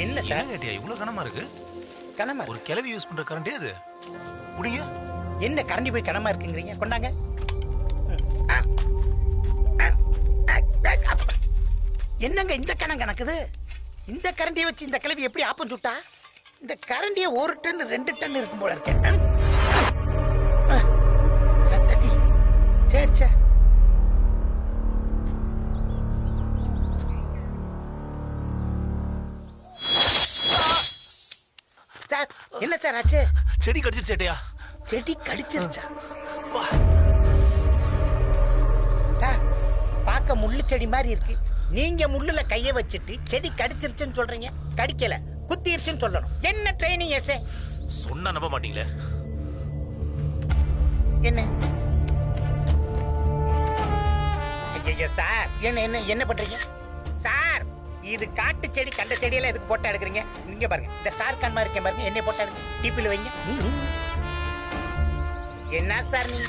என்ன சார் கேட்டியா இவ்வளவு கனமா இருக்கு? கனமா ஒரு கிளவி யூஸ் பண்ற கரண்டே அது. புடிங்க. என்ன கரண்டி போய் கனமா இருக்குங்கிறீங்க? கொண்டாங்க. என்னங்க இந்த கணம் கணக்குது? இந்த கரண்டியை வச்சு இந்த கிளவி எப்படி ஆப்பம் சுட்டா? இந்த கரண்டியை 1 டன் 2 டன் இருக்கும் போல இருக்கேன். சே சார், என்ன சார் ஆச்சு? செடி கடிச்சிருச்சு சேட்டையா. செடி கடிச்சிருச்சா? பார்க்க முள்ளு செடி மாதிரி இருக்கு. நீங்க முள்ளுல கைய வச்சுட்டு செடி கடிச்சிருச்சுன்னு சொல்றீங்க. கடிக்கல, குத்திருச்சுன்னு சொல்லணும். என்ன ட்ரைனிங் எஸ்? சொன்னா நம்ப மாட்டீங்களே. என்ன சார், என்ன பண்றீங்க சார்? இது காட்டு செடி, கண்ட செடியெல்லாம் எதுக்கு போட்டா எடுக்கிறீங்க? நீங்க பாருங்க, இந்த சார் கண்மா இருக்கேன் பாருங்க, என்ன போட்டா எடுங்க, டிபில வைங்க. என்ன சார் நீங்க?